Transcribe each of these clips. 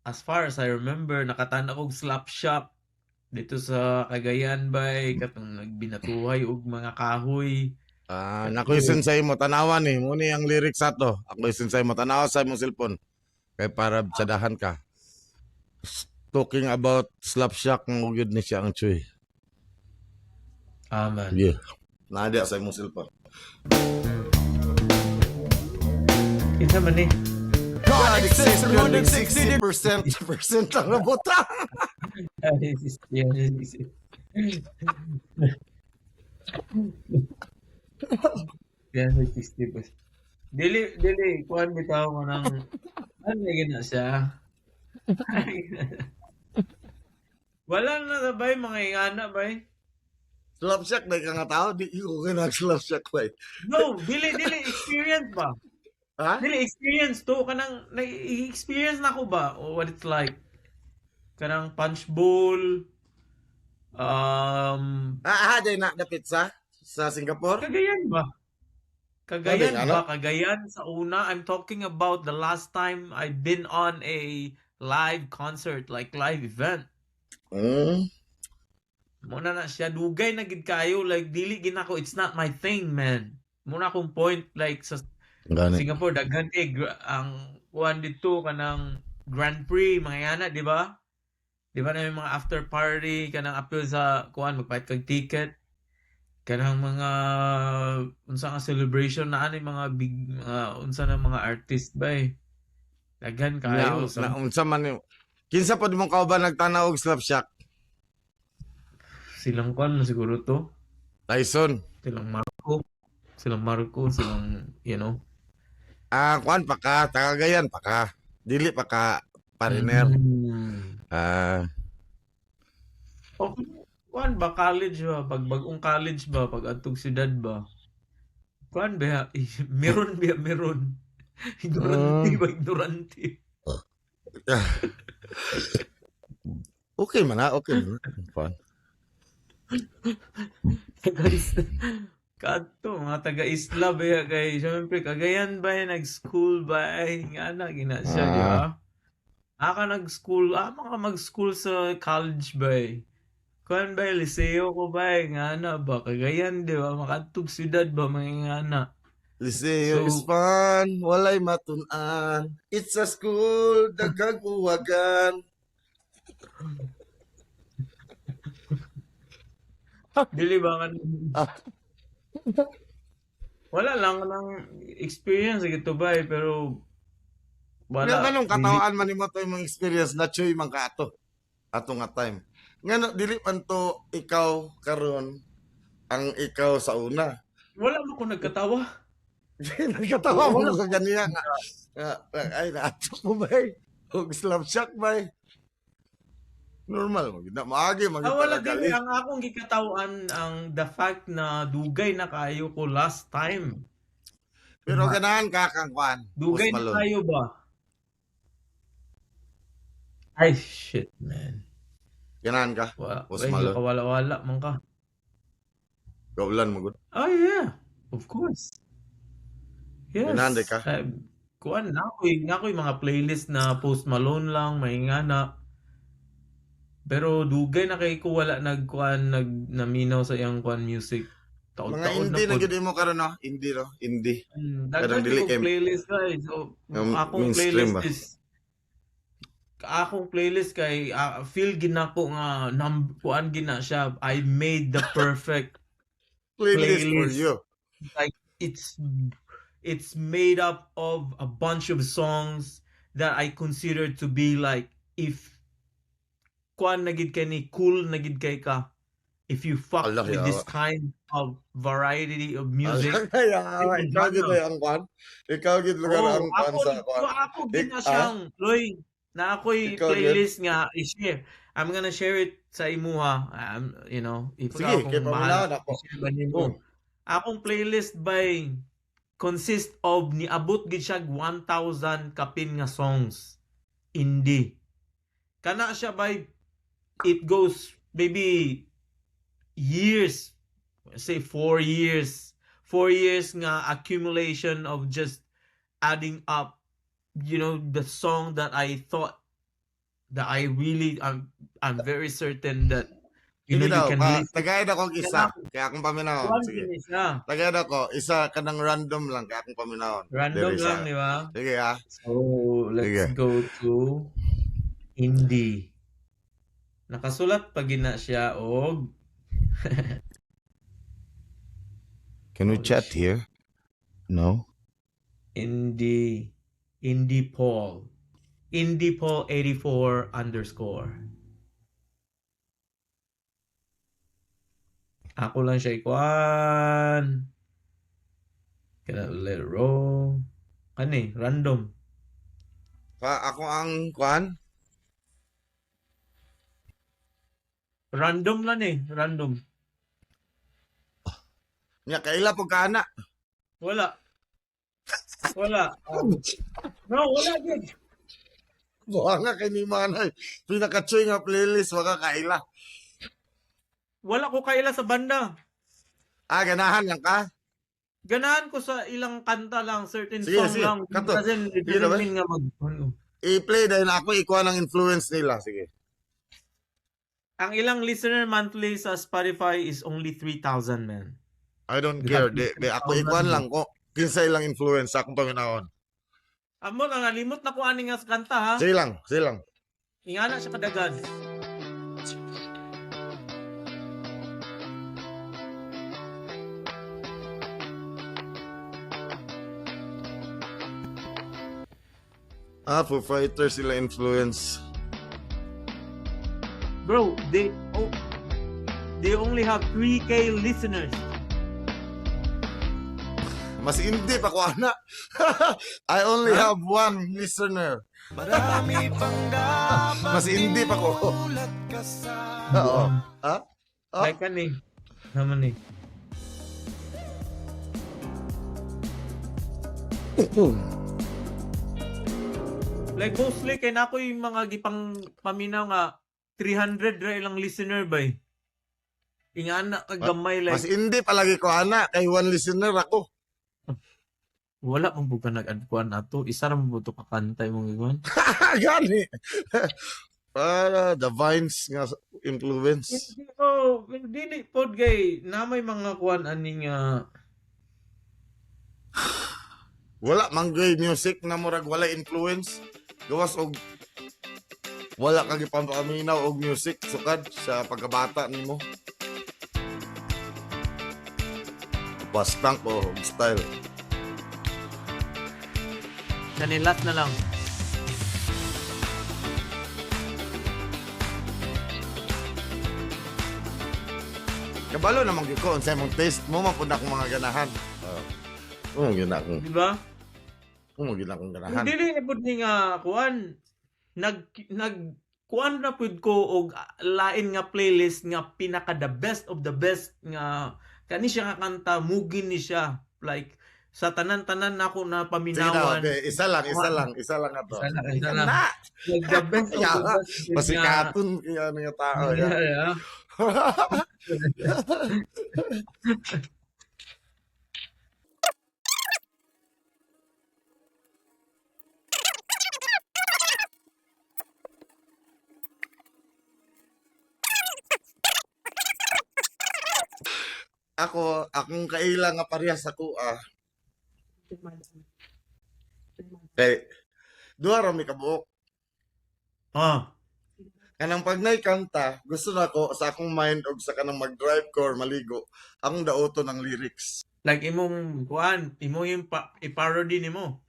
as far as I remember, nakatanda kog slap shop dito sa Cagayan bay katong nagbinatuhay og mga kahoy. Nakoy Kato, sensei mo tanawan ni mo ni ang lyrics ato. Ako'y sensei mo tanawa sa imong cellphone kay para sadahan ka. Talking about Slapshot ng ugyod ni siya ang Chuy. man. Yeah. Nadia sa imong cellphone. Kinsa man ni? God exists 160% lang na bota. Yan, 60%. Dili, kuhan bitaw mo ng, ano na gina siya? Wala na na bay, mga ingana bay. Slapshot na ka nga tao, di ko nag-slapshot ba? No, dili, experience ba? Ha? Dili, experience to. Kanang, experience na ko ba? O what it's like? Kanang punch bowl, Day na pizza sa Singapore? Cagayan ba? Cagayan Sabi, ba? Cagayan sa una. I'm talking about the last time I've been on a live concert, like live event. Muna na siya, dugay na gid kayo, like dili ginako, it's not my thing, man. Muna akong point, like sa Gani. Singapore, daghan ang kuhan dito, kanang Grand Prix, mga yana, di ba? Di ba na yung mga after party, kanang appeal sa kuhan, magpahit kag ticket. Kanang mga unsa nga celebration na ano yung mga big unsa na mga artist ba eh. Daghan kayo. Na unsa man yung kinsa pod mong kauban nagtanaw og Slapshot? Silang kuhan na siguro to. Tyson. Silang Marco, silang, you know. Kuan pa ka, Tagagayan pa ka. Dili pa ka pariner. Okay. Kuan ba college ba? Pag bagong college ba? Pag atong siyudad ba? Kuan ba? Meron ba? Meron. Ignorante ba? Ignorante. Okay man na, okay man. Kuan. Kadto mga taga-isla ba kay syempre Cagayan ba nag-school ba nga na gina siya di ba? Aka nag-school, mga mag-school sa college ba kuan ba liseo ko ba nga na ba Cagayan di ba makatug siyudad ba mga nga na. Liceo is fun, walay matun-an. It's a school, daghang uwagan. Dili ba kan wala lang ng experience gito ba pero Wala. wala. Ganong katawaan man nimo to imong experience na choy man ka ato nga time. Ngano dili man to ikaw karon ang ikaw sa una. Wala mo ko nagkatawa. Nagkatawa mo ka ganiya nga. Ay naatok mo ba? Og Slapshot ba? Normal mo gid na maagi Wala magitagali. din ang akong gikatawan ang the fact na dugay na kayo ko last time. Pero ganahan ka kang kwan. Dugay na kayo ba? Ay shit man. Ganahan ka. Post Malone. Wala man ka. Gaulan mo gud. Oh yeah, of course. Yes. Ganahan ka. Kuan na ako'y mga playlist na Post Malone lang, may nga na. Pero dugay na kay ko wala naminaw sa iyang kuan music. Mga indie na gid mo karon no? Indie no? Indie. Daghan dili kay playlist guys. So akong playlist kay feel ginako nga kuan gina siya. I made the perfect playlist for you. Like it's made up of a bunch of songs that I consider to be like if kuan nagid kay ni cool nagid kay ka if you fuck with this kind of variety of music. Ikaw gid ang kwan. Ikaw gid lugar ang kwan sa kwan. Ako gid na siyang Loy na ako'y playlist nga i-share. I'm gonna share it sa imuha. You know, if sige, kay pamilya ako. Akong playlist by consist of niabot gid siya 1,000 kapin nga songs. Indie. Kana siya by it goes maybe years, say 4 years nga accumulation of just adding up, you know, the song that I thought that I'm very certain that Sige you daw, can listen. tagay na kong isa. Kanang Kaya akong paminahon. kuan Sige. gini siya. Tagay na ko. Isa ka ng random lang. Kaya akong paminahon. Random Dili lang, sa... di ba? Sige ha. So, let's Sige. go to indie. Nakasulat pa gina siya og Can we chat here? No? indie Paul 84 _ Ako lang siya ikuan. Kaya let it roll. Kani, random. Ako ang kwan? Random lang random. Nya kaila po ka na. Wala. Wala. No, wala din. Buha nga kay ni Manay. Pinaka-choy nga playlist. Waka kaila. Wala ko kaila sa banda. Ganahan lang ka? Ganahan ko sa ilang kanta lang, certain Sige, song sige. lang. Kanto. Kasi it Sige na ba? doesn't mean nga ano. I-play dahil ako ikuha ng influence nila. Sige. Ang ilang listener monthly sa Spotify is only 3,000, man. I don't care. Ako ikuha lang ko. Kinsa ilang influence sa akong paminahon. Amo na nalimot na ko ani nga sa kanta ha. Sige lang. Sige lang. Ingana siya kadagad. Foo Fighters sila influence. Bro, they only have 3K listeners. Mas hindi pa ko ana. I only have one listener. Marami pang dapat Mas hindi pa ko. imulat ka sa Oo. Ha? Like kani. Naman eh. Like mostly kay nako yung mga gipang paminaw nga 300 ra ilang listener bay. Ingana kagamay like Mas hindi palagi ko ana kay one listener ako. wala mong buka nag-adkuan ato. Isa ra mo to kakantay mong gigon. Gani. Para the vines nga influence. Oh, dili pod gay na may mga kuan ani nga Wala manggay music na murag wala influence. Gawas og wala kag ipaminaw og music sukad sa pagkabata nimo. Bastang ko og style. kanilat na lang. Kabalo naman gyud ko unsay mong taste mo man pud akong mga ganahan. Gyud akong Di ba? gyud akong ganahan. Dili pod ni nga kuan kuan na pud ko og lain nga playlist nga pinaka the best of the best nga kani siya nga kanta mugin ni siya like sa tanan-tanan nako na Sige na, paminawan. okay. Isa lang ato. Isa lang. Na, Like the best of the Yeah, best is nga- pasikaton kaya nga tao. Yeah, Ya. yeah. Akong kaila nga parehas ako kay duha ra mi kabuok. Ah, Kanang pag nay kanta, gusto na ko sa akong mind og sa kanang mag-drive ko or maligo, akong daoton ng lyrics. like imong kuan, imo yung i-parody nimo.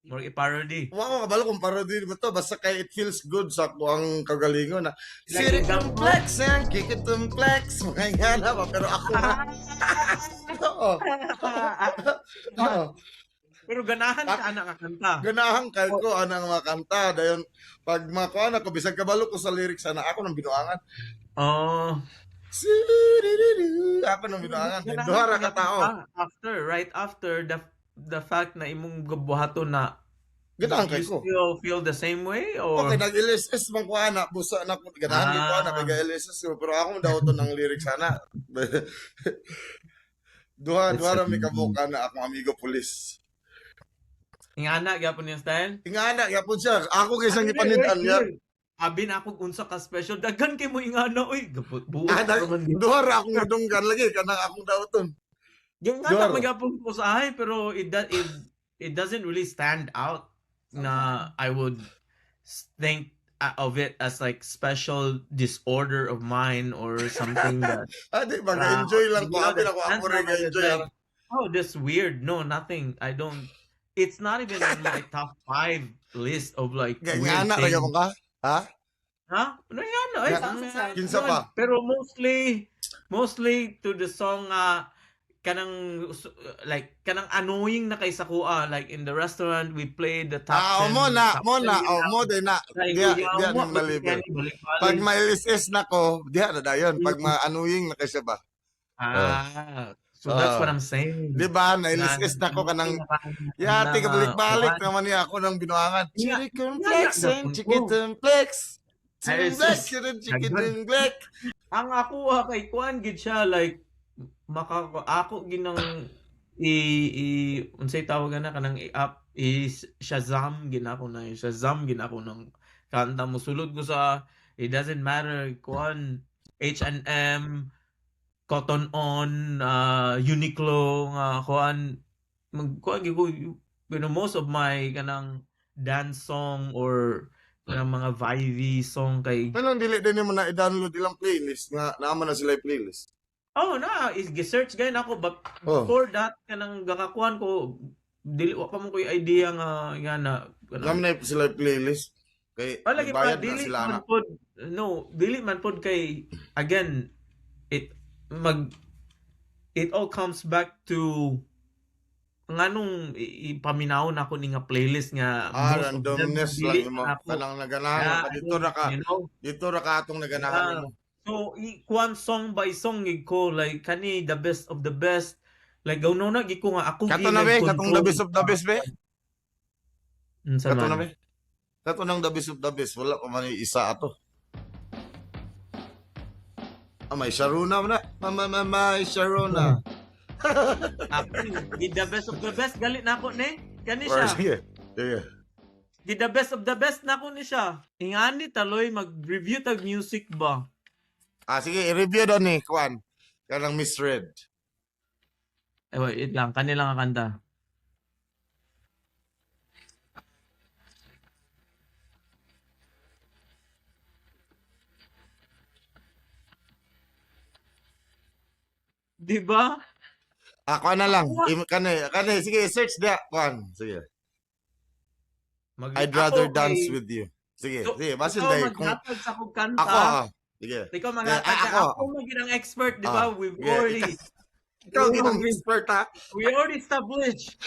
Or i-parody. Wa ko kabalo kung parody ba to, basta kay it feels good sa ako ang kagalingon na Like City complex and kick it complex. Mga ingana ba, pero ako na. Oo. Oo. Pero ganahan ka anak kakanta. Ganahan kay ko anang mga kanta dayon pag makuha na ko bisag kabalo ko sa lyrics ana ako nang binuangan. Oh. Ako nang binuangan. Duha ra ka tao. Right after the fact na imong gabuhaton na Ganahan you kay ko. still feel the same way or Okay, nag-LSS man ko ana busa na ko ganahan ko ana kay LSS ko pero ako daw to ng lyrics ana. Duha ra mi kabuka na akong amigo pulis. Ingana gyapon yung style. Ingana, yapon siya. Ako kaysa ipanidan niya. Abi na ako unsa ka special daghan kay mo ingana oy. Buot Ah, naman gyud. duhar akong nadunggan lagi. Kanang akong dauton. Yung Duhar. nga magyapon ko sa ay pero it doesn't really stand out na I would think of it as like special disorder of mine or something that Di ba? Enjoy lang ko. Abi na ko. Ako rin enjoy. like, oh, that's weird. No, nothing. I don't. It's not even in my top 5 list of like weird Ingana, kaya mo things. ka? Ha? Ha? Ano yan? Ay, Kinsa pa? Pero mostly to the song like kanang annoying na kay Sakua, like in the restaurant we played the top 10 Mo na. top 10 Mo din na. Diya nang malibel. Pag may LSS na ko, diya na dayon. Pag maanuing na kasi ba? So that's what I'm saying. Di ba? Na LSS na ko kanang yati ka balik-balik naman niya ako ng binuangan. Yeah. Chicken Yeah, flex yeah. and chicken flex. Ay, Chicken flex. Ang ako kay Kwan gid siya like ako ginang unsay tawagan na kanang i-up Shazam ginako na Shazam ginako ng kanta mo sulod ko sa it doesn't matter Kwan H&M Cotton On Uniqlo nga Kwan magkuan gyud ko most of my kanang dance song or kanang mga vibey song kay Anong dili din mo na i-download ilang playlist nga naman na sila yung playlist. oh na is gi-search gayud ako but before that kanang gakakuan ko dili wa pa mo ko idea nga na Naman na sila yung playlist. Kay lagi pa bayad na dili sila na. man pod dili man pod kay again it all comes back to nganong ipaminaw na ako ni nga playlist nga most of them Randomness dili lang mo. na ako. Kanang naganahan ka dito ra ka. You know? Dito ra ka atong naganahan mo. So, kuan song by song gid ko like kani the best of the best. Like gawno na gid ko nga ako Kato na be, katong the best of the best be. Kato na be. Kato nang the best of the best, wala pa man yung isa ato. May Sharona na. May Sharona. Gid the best of the best galit na ako ni. Kani Or, siya. sige. Sige. Gid the best of the best na ako ni siya. Ingani taloy mag-review tag music ba. Sige, i-review doon ni Kwan. Kanang misread. Wait lang, kanila nga kanta. Di ba? Ako na lang. Kani, sige, search that Kwan. Sige. I'd rather dance with you. Sige, sige. Basin ikaw tayo. maghatag sa kong kanta. Ako, sige. Ikaw maghatag ka. Ako maging ang expert, di ba? We've already... Ikaw ginang expert ha? We already established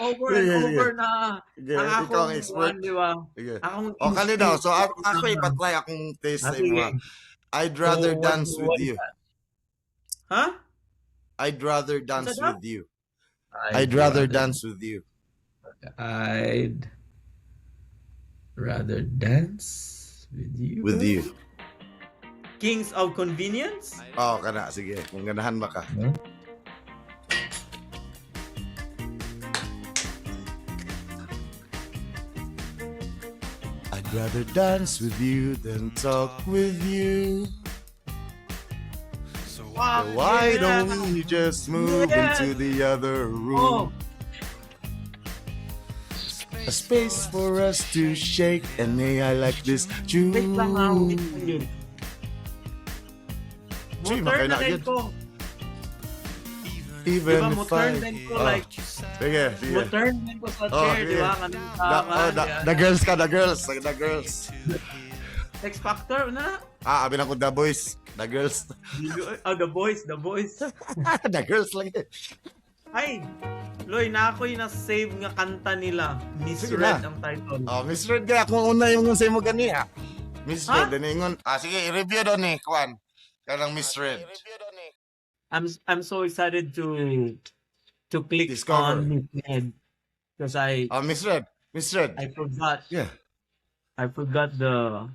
over and Sige, over sige. na Sige, ang ikaw akong ang expert. di ba? Sige. Akong O, kani daw. So, ako ipatry akong taste sa sige. imo. I'd rather So, dance what with is you. that? Ha? I'd rather dance Ano daw? with you. I'd rather dance with you. I'd rather dance with you. With you. Kings of Convenience? Oh, kana. Sige. Kung ganahan ba ka? I'd rather dance with you than talk with you. So why don't you just move Yes. into the other Oh, room? A space for us to shake, and may I like this June. wait lang ha. Wait lang yun. Gee, Mo-turn na makina din yun. ko. Even Diba, if mo-turn I... din ko Oh, like, sige, sige. mo-turn din ko sa Oh, chair, di sige. ba? The girls ka, the girls. The girls. X Factor, na? Abi na ko the boys. The girls. Oh, the boys. The girls lang eh. Ay, Loy, na ako'y na-save nga kanta nila. Miss Sige Red na. ang title. Oh, Miss Red ka. Kung una yung sa mo ganiya. Miss Ha? Red, daningon. Sige, i-review doon eh, Kwan. Kanang Miss Red. I'm so excited to click Discover. on Miss Red because Oh, Miss Red. Miss Red. I forgot Yeah. the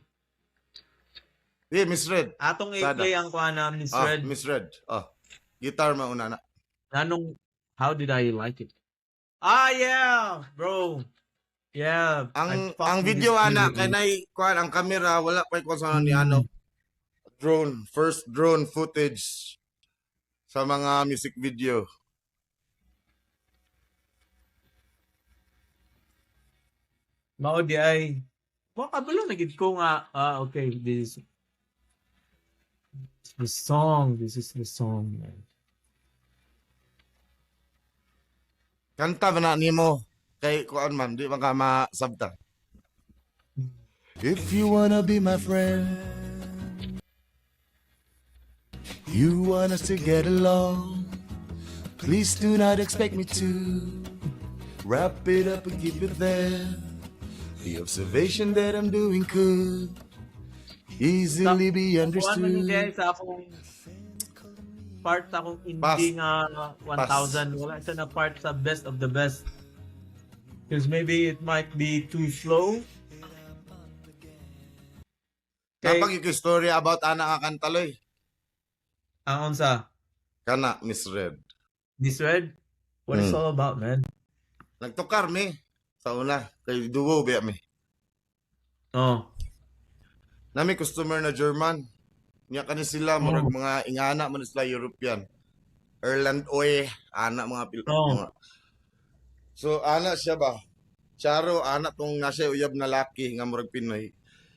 Yeah, Miss Red. atong Sada. i-play ang kuha na Miss Red. Miss Red. Guitar mauna na. Anong how did I like it? Yeah, bro. Yeah, I Ang fucking video disagree ana with kay you. nay kuan ang camera wala pa kuan sa ni Mm. ano first drone footage sa mga music video. Mao di ay. Kabalo na gid ko nga. Okay, this is the song. This is the song, man. Kanta ba na nimo kay kuan man di man ka masabta. If you wanna be my friend, you want us to get along, please do not expect me to wrap it up and keep it there. The observation that I'm doing could easily be Kuan man yun understood. guys, sa akong part sa akong Pass. indie nga 1,000. Wala siya na part sa best of the best. Because maybe it might be too slow. Kapag ikistorya about ana nga kantaloy, Ang unsa? kana misread. Misread? What is Mm. all about, man? Nagtukar mi sa una kay duwo biya mi. Oh. Nami customer na German. Nya kani sila murag mga ingana man sila European. Ireland oy ana mga Oh. So ana siya ba? Charo ana tong nasa uyab na laki nga murag Pinoy.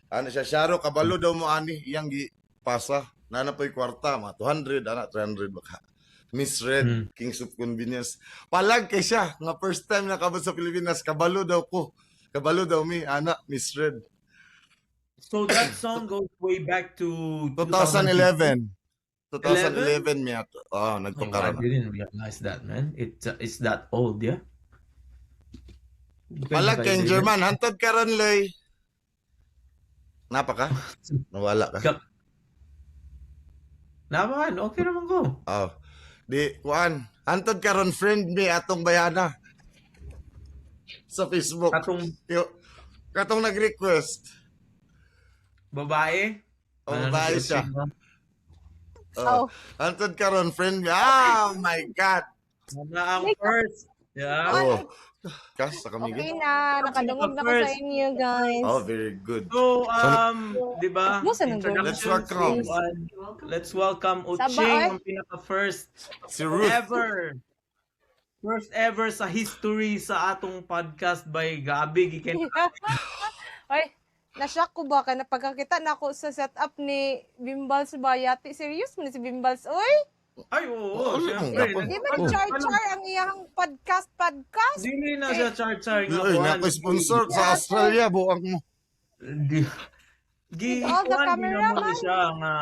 Ana siya Charo kabalo daw mo ani iyang gi pasa. Nana po'y kwarta mga 200 ana 300 baka. Misread Kings of Convenience. Palag kay siya nga first time nakabot sa Pilipinas kabalo daw ko. Kabalo daw mi ana misread. So that song goes way back to 2011. 2011 mi ato. Oh, Oh, nagtukar I na. didn't realize that, man. It's that old, yeah? Palag kay German hantod karon loy. Napa ka? Nawala ka. Naman, okay naman ko. Oh. Di kuan, hantod karon friend mi atong bayana sa Facebook. Katong nag-request. Babae? Oh, Ano babae na siya. Oh. Hantod karon friend mi. Oh my god. Na ang first. Yeah. Oh. Kas sa kami Okay na, nakadungog na ko sa inyo, guys. Oh, very good. So, di ba? Mo sa nang Let's welcome. Let's welcome Saba, Uching, eh. ang pinaka-first Si Ruth. ever. First ever sa history sa atong podcast by Gabi. Giken. Ay, na-shock ko ba ka na pagkakita na ako sa setup ni Bimbals Bayati. Serious mo na si Bimbals? Uy, Ay, oo. Oo, Siyempre. dapat. di ba Oh. char-char ang iyang podcast? Dili na siya char-char. nga Ay, kuhan. nako-sponsor sa Australia buang mo. Di. all the Kuhan, cameraman. ginamali siya nga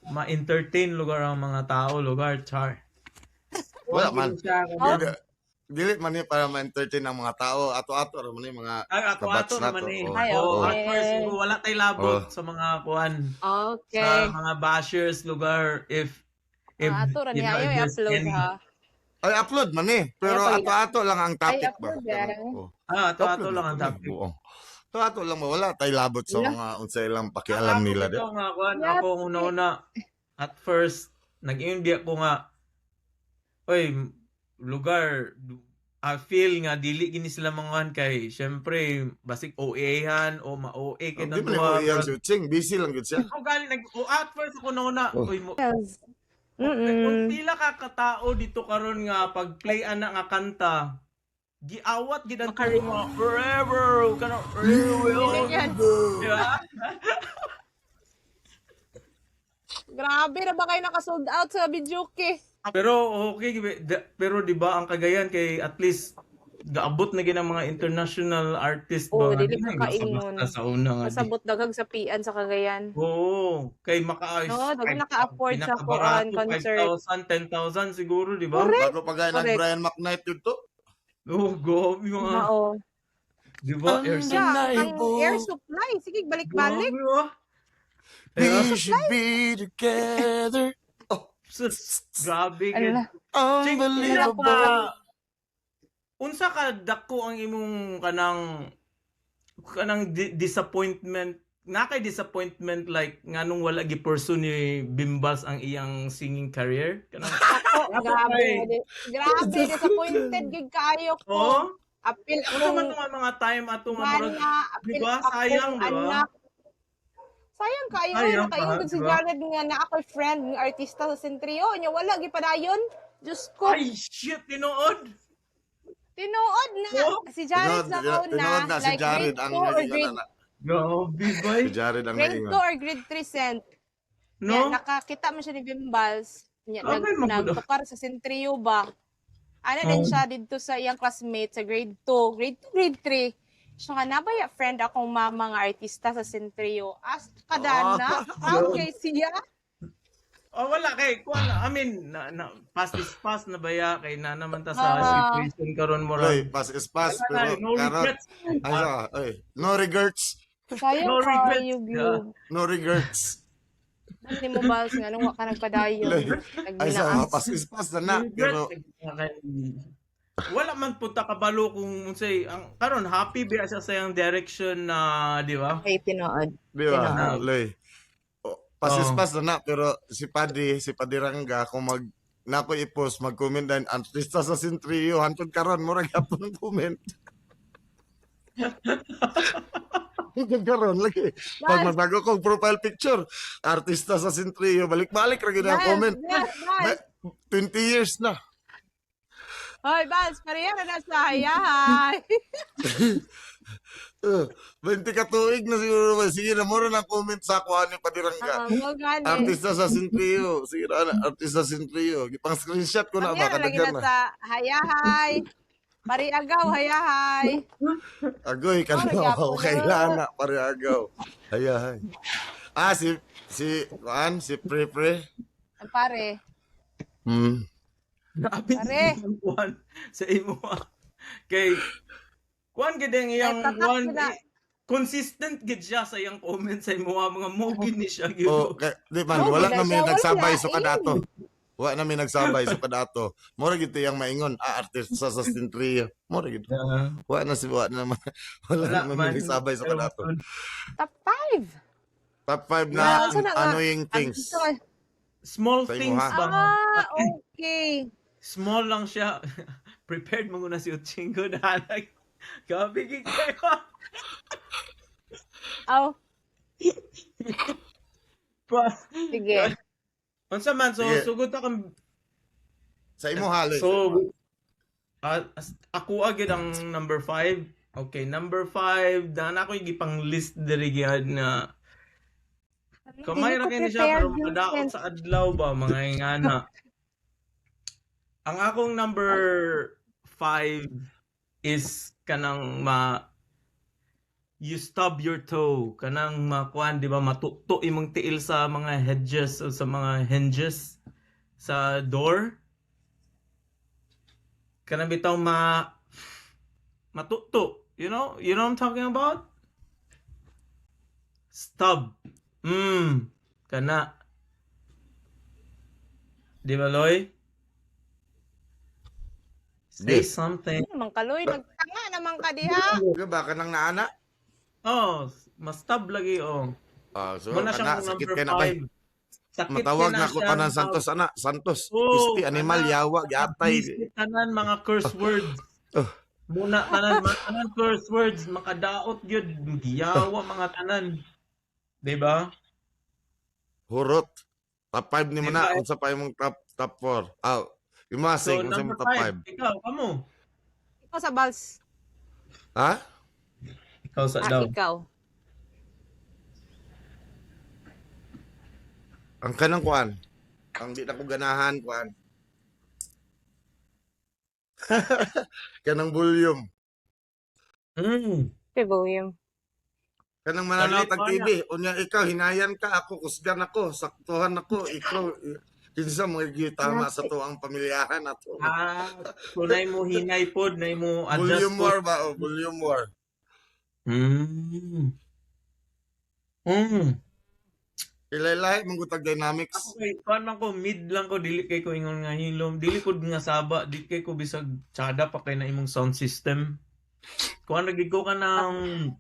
ma-entertain lugar ang mga tao. Lugar, char. Wala Kuhan, man. gini siya nga- Dili man ni para ma-entertain ang mga tao. Ato-ato ra man ni mga Ay, ato-ato kabats naman nato. eh. Oh. Ay, Oo, okay. at first, wala tayo labot Oh. sa mga kuhan. Okay. Sa mga bashers lugar if Ato ra you niya know, ayaw if there's i-upload any- ha. Ay, upload man eh. Pero Ay, ato-ato lang ang topic ba? upload yan. Oh. ato-ato Upload lang ang na, topic. buong. Ato-ato lang mo. Wala tayo labot sa mga unsay lang pakialam Ako nila. ito nga, kuhan, Yeah. ako una-una, at first, nag-hindi ako nga, oy, lugar, I feel nga, dili gini sila mga kay, syempre, basig OA-han, o ma-OA kay Di ng ba duha. ni Ian Suching? Busy lang gud siya. Ako galing, at first ako nauna, Oh. oy, Yes. kung pila ka katao dito karon nga pag-play ana nga kanta, giawat gid ang mga forever kana forever. Yan. Yeah. Grabe na ba kayo naka-sold out sa Bijuki? Pero okay pero di ba ang Cagayan kay at least gaabot na gid ang mga international artist Oo, ba? dili Di na makaingon. basta sa una nga. Masabot daghang sa pian sa Cagayan. Oo, kay makaayos. Oo, daghan naka-afford sa kuan, concert. 5,000, 10,000 siguro, di ba? Bago pa gaya ng Correct. Brian McKnight dito. Oh, gobi mga. Oo. Di ba? Air Yeah, ang air supply. Sige, balik-balik. Grabe, oh. We Yeah. should be together. Sus, grabe Ala. gid. Unbelievable. Unsa ka dako ang imong kanang disappointment nakay disappointment like nganong wala gi-pursue ni Bimbals ang iyang singing career? Kanang Ako, grabe. Ay. Grabe, disappointed gid kaayo ko. Oh, Apil ano man akong nga mga time ato nga murag, mana, di apil ba? Sayang, akong di ba? anak. Sayang kayo, Sayang nakaingon pa, si di ba? Jared nga na ako friend ng artista sa Sentrio. Nya wala gipadayon. Diyos ko, Ay, shit, tinuod. tinuod na. Oh, Si Jared sa Tinuod kauna, na si like Jared grade ang 2 or naingon grade na. grabe, boy. Si Jared ang grade 2 naingon. or grade 3 sent. No? Nya nakakita man siya ni Bimbals. Nya Okay, magulo. nagtukar sa Sentrio ba. Ano Oh. din siya dito sa iyang classmate sa grade 2, grade 3. So nga nabaya friend akong mga artista sa Sentrio. As kadana, okay siya. Oh, wala kay kuan na. I mean, pass is pass na baya kay na naman ta sa Ah. situation karon mo Oy, ra. pass is pass. Wala, Pero, no regrets. Ay, oy, no regrets. Sayang No ka, regrets. you Yeah. No regrets. Hindi mo ba nga nung wa ka nagpadayon. Ay, sa Nagginaas. pass is pass na na. No regrets. Pero, Wala man punta kabalo kung say ang karon happy ba siya sa yung direction na, di ba? Ay, tinood. di ba? Tinood. Loy. Pass is Oh. pass na na. Pero si Paddy Rangga, kung nako i-post, mag-comment din, artista sa Sentrio, hantod karon mo rin hapon ang comment. Hanggang karon lagi. Pag magbago kong profile picture, artista sa Sentrio, balik-balik lagi na ang comment. Yes. 20 years na. Hoy, Bals, pareha na sa hayahay. 20 ka tuig na siguro ba? Sige na, mura ng comment sa ako ni Paddy Rangga. Mo gani. Artista sa Sentrio. Sige na, artista sa Sentrio. Gipang screenshot ko na ba? Pareha lagi Kadaghan na na. sa hayahay. Pariagaw, hayahay. Agoy, Oh, kanawa nagyapo ko na. kailana. Pariagaw. Hayahay. Ah, si Pre. Pare. Hmm. Grabe Pare. ang kuan sa imo. Kay kuan gid ang iyang Ay, tatak kuan na. consistent gid siya sa iyang comment sa imo mga mogid ni siya gyud. Oh, di man, Oh, wala wala namin siya, nagsabay wala, sa kadato. Wala namin nagsabay sa kadato. Mura gito yung maingon, artista sa Sentrio. Mura gito. Wala naman. Wala naman nagsabay sa kadato. Top 5. Top 5 Yeah, na so na nga. annoying things. Small Sa imo, things ha? ba? Okay. Small lang siya. Prepared mo na si Uchingo na gabi gid kayo. Oh, Pa. sige. Unsa man so Sige. sugod ta kang Sa imo haloy. so ako agad ang number 5. Okay, number 5 na ako gipang list diri gyud na kamay ra kini siya pero makadaot sa adlaw ba mga ingana. Ang akong number 5 is kanang you stub your toe kanang makuan di ba matukto imong tiil sa mga hedges o sa mga hinges sa door kanang bitaw matukto you know what I'm talking about stub kana di ba Loy say Yes. something. Naman kaloy, nagtanga naman ka diha. Di ba ka nang naana? Oh, mas tab lagi oh. So, Muna kana, siyang sakit number kay na ba? 5. Sakit Matawag kay na ako siya. tanan Santos, ana. Santos. Oh, Pisti, animal, ana. yawa, yatay. Biscuit, tanan mga curse words. Oh. Muna tanan curse words makadaot gyud giyawa mga tanan. 'Di ba? Hurot. Top 5 ni mo Diba, na. Unsa pa imong top 4? Imasig, So unsa number imong top 5, 5? ikaw kamo. Ikaw sa Bals. Ha? Ikaw sa daw. Ikaw. Ang kanang kuan. Ang di na ko ganahan kuan. Kanang volume. Pibuyom. Kanang mananaw Ulit, tag TV. Unya ikaw hinayan ka ako, kusgan ako, saktuhan ako, ikaw kinsa mo tama sa tuang pamilyahan ato. Kunay mo hinay pod, nay mo adjust Volume pod. war ba o volume war? Ilay-ilay mong gutag dynamics. Okay, kuan man ko mid lang ko dili kay ko ingon nga hilom, dili ko nga saba, dili kay ko bisag tsada pa kay na imong sound system. Kuan lagi ko ka ng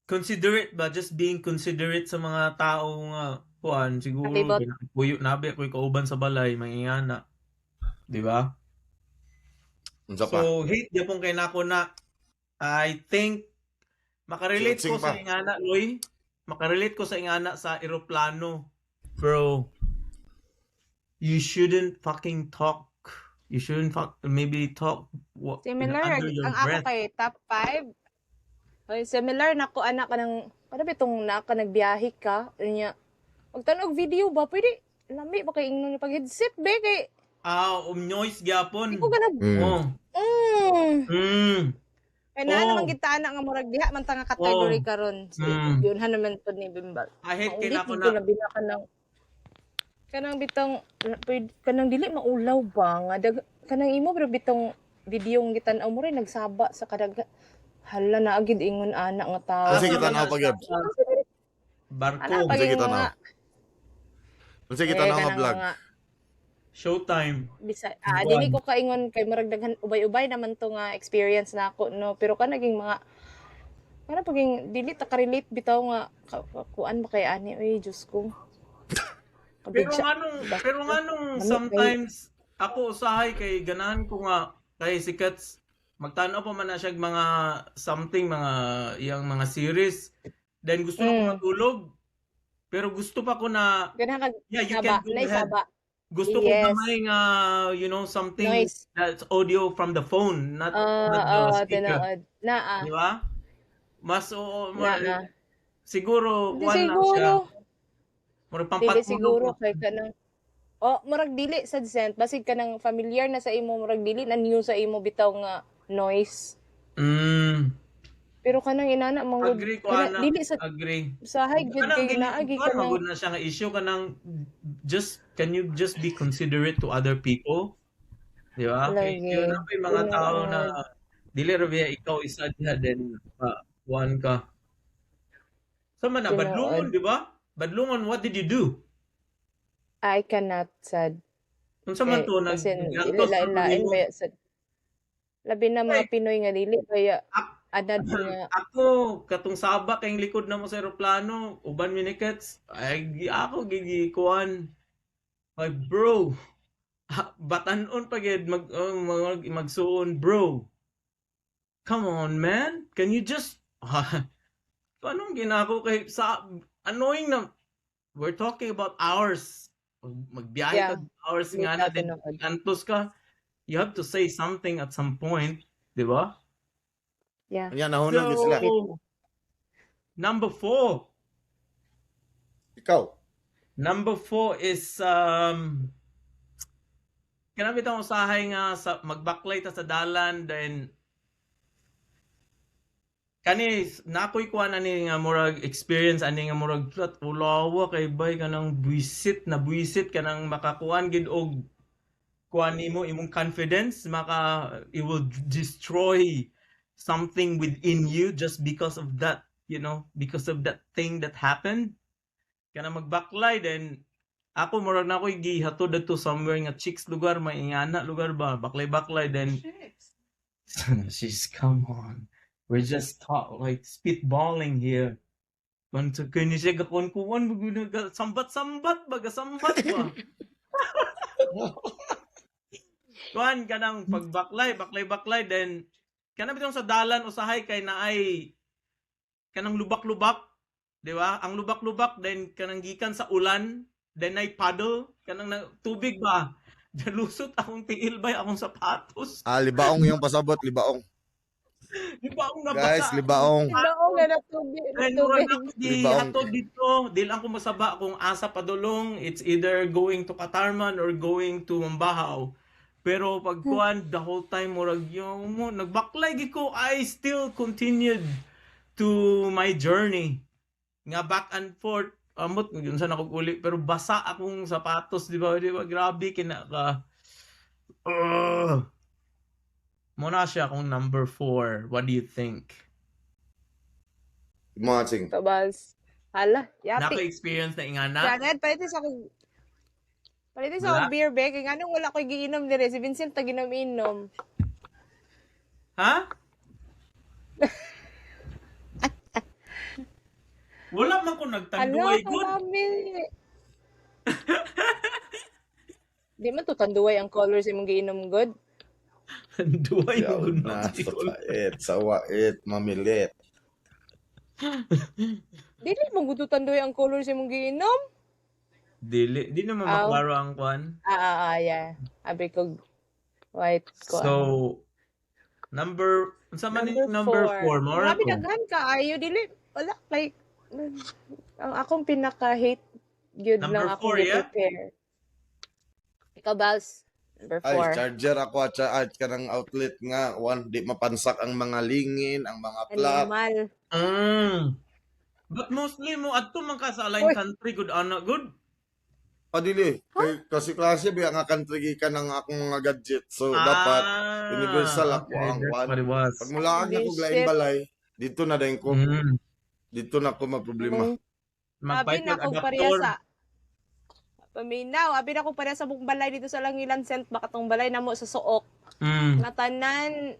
considerate ba? Just being considerate sa mga tao nga kuan siguro Nakibot. puyo nabi ako'y kauban sa balay mangingana. Di ba? Unsa pa? So hate gyapon kay nako na I think makarelate ko Suitsing sa pa. ingana, Loy. Makarelate ko sa ingana sa eroplano. Bro, you shouldn't fucking talk. You shouldn't maybe talk Similar, under your ang ako breath. kay top 5. Ay, similar na ko anak ka ng, ano ba itong naka nagbiyahe ka? Ano niya, magtanog video ba? Pwede, lami ba kay ingnon pag-headset ba? Kay, Noise gyapon. di ko ka nag, Oh. Kaya na Oh. naman kita anak nga murag diha, man nga category Oh. karon. So, Mm. yun ha naman to ni Bimbal. I hate kay Maundit nako dito na. labi na kanang bitong kanang dili maulaw ba nga kanang imo bro bitong video ng gitan-aw mo rin nagsaba sa kadag hala na agid ingon ana nga tao. Kasi kita na pagyud. Barko. Ana pag Sige, mga tanaw. Kasi kita na nga vlog. Showtime. Dili ko kaingon kay murag daghan ubay-ubay naman to nga experience na ako no pero kanaging mga para paging dili ta ka-relate bitaw nga kuan ba kay ani oy Diyos ko. Pero nganong sometimes ako usahay kay ganahan ko nga kay sikats magtanaw pa man na siya mga something mga iyang mga series then gusto na ko matulog pero gusto pa ko na Ganahan yeah you saba, can go nay ahead. saba. Gusto ko Yes. gamay nga something Noise. that's audio from the phone not the speaker. Tinood. Naa. Di ba? Mas Naa. siguro Di kuwan lang siya. siguro. Murag Dili pampatulog siguro ko. kay kanang murag dili sa descent basig kanang familiar na sa imo murag dili na new sa imo bitaw nga noise. Pero kanang inana mangud Agree ko ana. dili sa Agree. usahay gud kay naagi kanang magud na siya nga issue kanang can you just be considerate to other people? Di ba? Kay Lagi. yun ang may mga Yun tao ang- na dili ra biya ikaw isa diha then one ka. Sa man na Tinuod. badlungon, di ba? Badlungon, what did you do? I cannot sad. Unsa man to Kasi naggastos ka lain-lain mo? ba sad. Labi na mga Pinoy nga dili kaya Ak- anad nga Ako, katong saba kayong likod na mo sa aeroplano, uban minutes, ay ako gigikuan. Ay bro, batanon pa gid magsuon bro. Come on man, can you just anong ginako kay sa annoying na we're talking about hours. Magbiyahe Yeah. ka hours Hindi nga na ka din tinuod. antos ka. You have to say something at some point, di ba? yeah. Anya nahunong yun sila. Number 4. Ikaw. Number 4 is kanami tang usahay nga sa magbaklight ta sa dalan then kani nakoy kuan ani nga murag experience ani nga murag flat ulawa kay bay kanang buisit kanang makakuan gid og kuan nimo imong confidence it will destroy something within you just because of that, because of that thing that happened. Kana magbaklay then ako murag na ako'y gihatod dito somewhere nga chicks lugar may ingana lugar ba baklay then she's come on. We're just like spitballing here. Kung kani siya gakon-kuan sambat-sambat ba. Kuan kanang pagbaklay then kanang bitong sa dalan usahay kay naay kanang lubak-lubak, di ba? Ang lubak-lubak then kanang gikan sa ulan, then ay paddle kanang tubig ba. Dalusot akong tiil bay akong sapatos. Libaong yung pasabot, libaong. Di ba akong nabasa? Guys, libaong. Ibaong nga na tubig. Then murag ako Libaong. hatod dito, dili lang ko masaba kung asa padulong, it's either going to Katarman or going to Mambahaw. Pero pag kuan the whole time murag yung mo nagbaklay gid ko, I still continued to my journey. Nga back and forth, amot yun sa nakuguli pero basa akong sapatos, di ba? Grabe kinaka. Muna siya akong number 4. What do you think? Matching. Tabas. Hala, yati. Naka-experience na ingana? Janed, palitin sa akong Wala. beer bag. Kaya anong wala ko giinom dire. Si Vincent taginom-inom. Ha? Wala man ko Hala, nagtanduay good. kalami. Di man to tanduay ang colors imong giinom good. Tanduay mo Yaw good na na. sa pait, sa wait, mamilit. Dili mo gud to tanduay ang colors imong giinom. Di naman Aw. maklaro ang kwan. Yeah. Abi ko white ko. So, sa man yung Number number 4 four. mo Grabe ko. daghan ka ayo dili wala like ang akong pinaka-hate gyud Number lang akong four, yeah? i-prepare. Ikaw, Bals. Number Ay, 4. charger ako at kanang outlet nga, one, di mapansak ang mga lingin, ang mga plug. Animal. But mostly mo adto man ka sa align Uy. country good ana good. Dili. Kasi klase biya nga country gikan ng akong mga gadget. So, dapat, universal ako ang that's kwan. what it was. Pag mulaan ako Bullshit. glaing balay, dito na din ko. Dito na ko magproblema. Magpait Abi na ng akong pareha adaptor. sa paminaw. Abi na akong pareha sa buong balay dito sa Langilan Cent. Baka tong balay na mo sa suok. Nga tanan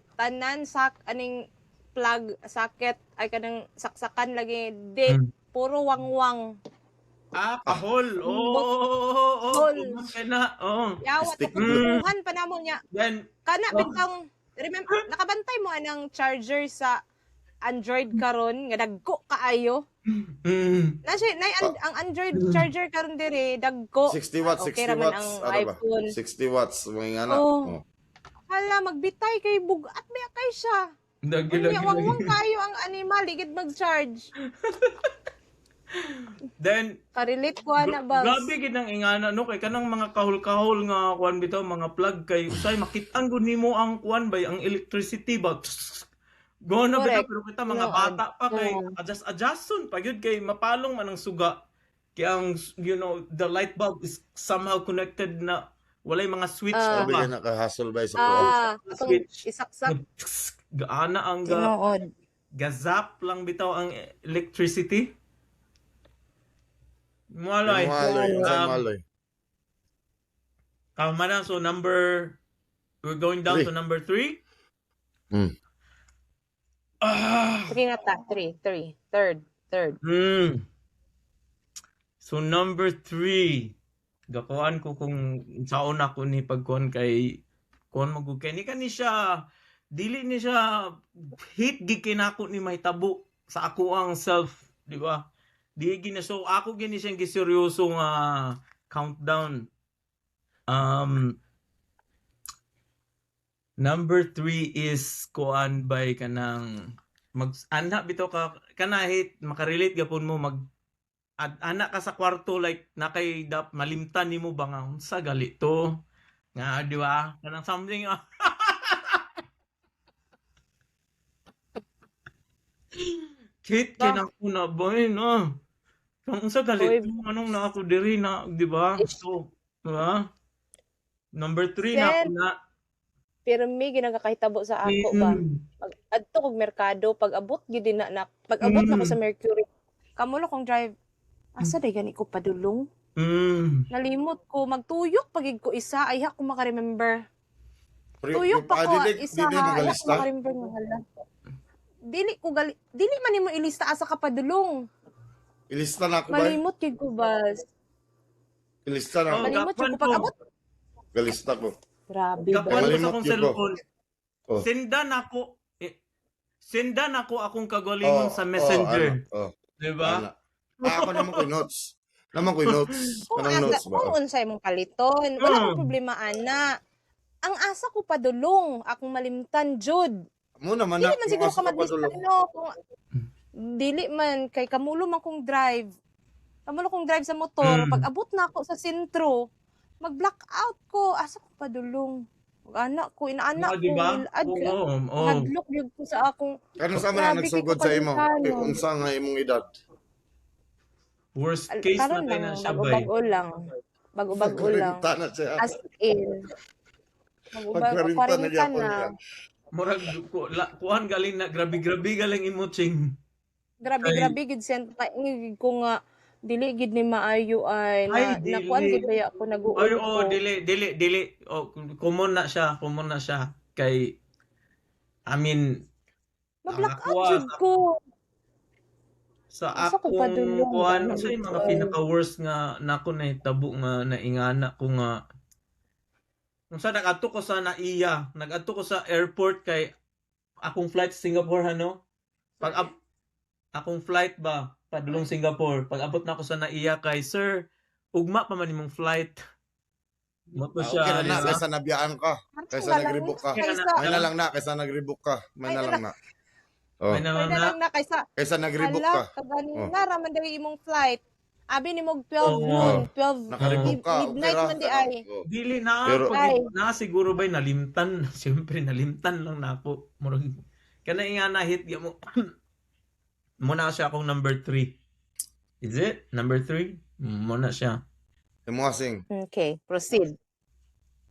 aning plug socket ay kanang saksakan lagi. Di, puro wangwang. Pahol. Hol. Kaya Yawat Stick. tukuhan pa namo niya. Then, Kana bitang remember nakabantay mo anang charger sa Android karon nga dagko kaayo. Ang Android charger karon dire dagko. 60 watts, Okay 60 raman watts. ang Ano ba? iPhone. 60 watts. Mga nga na. Oh. Hala magbitay kay bugat ba kay siya. Dagi. Unya wangwang kayo ang animal igid mag-charge. Then, Karelate ko ana ba? grabe gid ang ingana no kay kanang mga kahol-kahol nga kuan bitaw mga plug kay usay makit-an gud nimo ang kuan bay ang electricity ba. Gono bitaw Correct. pero kita mga No, bata pa kay no. adjuston pa gyud kay mapalong man ang suga. Kaya ang the light bulb is somehow connected na walay mga switch Sabi pa. ka nakahasol ba sa kuwan? Itong Switch. isaksak Gaana ang tinuod. gazap lang bitaw ang electricity. Mualoy. Maloy. Tama na. So, we're going down to number 3. Sige nga ta, 3. Third. So, number 3. Gakuan ko kung saon ako ni pagkuan kay kuan magugkay ni kani siya dili ni siya hit gikinako ni mahitabo sa ako ang self, di ba? Di gina so ako gini siyang giseryoso nga countdown. Number 3 is kuan by kanang mag-ana bitaw ka kanahit makarelate gapon mo anak ka sa kwarto like nakay malimtan nimo ba nga unsa gali to nga di ba kanang something kit kinang una boy no kung unsa gali to anong na ako diri na di ba so di ba number 3 na ako na Pero may ginagakahitabo sa ako ba? Pag adto kog merkado, pag abot gid na pag abot na ko sa Mercury. Kamulo kong drive. Asa day gani ko padulong? Nalimot ko magtuyok pagig ko isa ay ko maka-remember. Tuyok pa ko isa ha, ay ko maka-remember nga hala. Dili man nimo ilista asa ka padulong. Ilista na ako ba? Malimot gid ko bas. Ilista na ako. Malimot gid ko pag abot. Galista ko. Grabe ba? Kapag Malimot sa akong yun ko. cellphone, Oh. sendan ako akong kagalingon sa messenger. Di ba? Ako naman ko notes. Naman ko notes. Kung Anong notes ba? kung unsay mong kaliton, wala akong problema ana. Ang asa ko padulong, akong malimtan jud. Mo naman Dili na. man siguro ka madisano kung dili man kay kamulo man kong drive. Kamulo kong drive sa motor, pag abot na ako sa sentro, mag-blackout ko, asa ko padulong. Anak ko, inaanak ko, Diba? hadlok yun ko sa akong, Kano sa man Grabe, nagsugod kay sa imo? kapalitan, Eh, no? unsa nga imong edad? Worst case na karon tayo na lang, siya ba? bago-bago lang. Bago-bago lang. Karinta na siya. As in. Bago-bago, Pagkarinta na 40 gyapon na. niya. Murag, kuhan galing na, grabe galing imo, Grabe, gid sent ko nga, dili gid ni maayo ay, Ay, dili. nakuan gid baya ako nag-uul Ay, ko. dili. Common na siya. Kay, I mean, Ma-blackout Nakakuha jud ko. Sa Asa ko akong padulong kuan, ana unsay dito mga ay. pinaka-worst nga nako nahitabo nga naingana ko nga unsa nag-adto ko sa NAIA, nag-adto ko sa airport kay akong flight sa Singapore ano. Pag akong flight ba padulong Singapore, pag abot na ako sa NAIA kay sir, ugma pa man imong flight. Mo to Okay siya, na di na, ba? kaysa nabiyaan ka. Ano Kaysa na lang nag-rebook ka. Okay na kaysa May na. na lang na, kaysa nag-rebook ka. May ay na na lang na. Oh. May na may lang na na. lang na kaysa Kaysa nag-rebook hala ka. Oh. kaganina ra man dali imong flight. Abi ni mog 12 noon, Oh. 12 Naka-rebook ka. Okay midnight ra. man di Ano? ay. Oh. Dili na Pero, pag Ay, na siguro ba'y nalimtan. Siyempre nalimtan lang na ako. Murag kana nga na hit mo. Muna siya akong number 3. Is it? Number 3? Muna siya. imuasing. okay, proceed.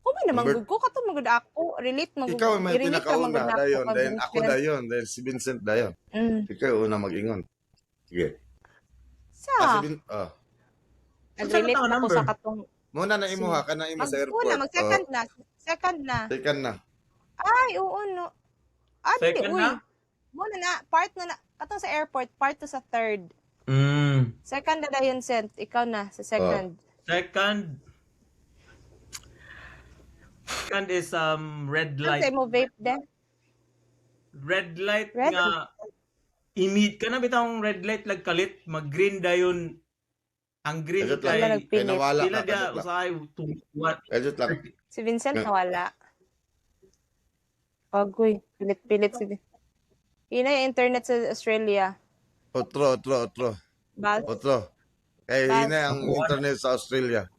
Kuma naman Number, gud ko kato magud ako, relate magud ikaw may i-relate ka magud pinakauna, na ako dayon. kag Then ako share. dayon. Then si Vincent dayon. Ikaw una mag-ingon. Sige. Sa Si nag-relate Saan ang ako number? sa katong muna na imo ha, kana imo sa airport. mag second na, second na. Second na. Ay, oo no. Ah, dili, Second uy. na? Muna na, part na katong sa airport, part to sa third. Second na dayon sent, ikaw na sa second. Second. Second is red Ano sa light. mo vape din? Red light Red? nga imit ka na bitang red light lag kalit mag-green dayon. Ang green Ejot Wala kay lang. nagpilit. Kay nawala pila ka. dia Ejot lang. usahay to what? Ejot lang. Si Vincent Nga. nawala. Agoy, pilit-pilit si Ina yung internet sa Australia. Otro. Bal. Otro. Kay Bal. hina ang internet sa Australia.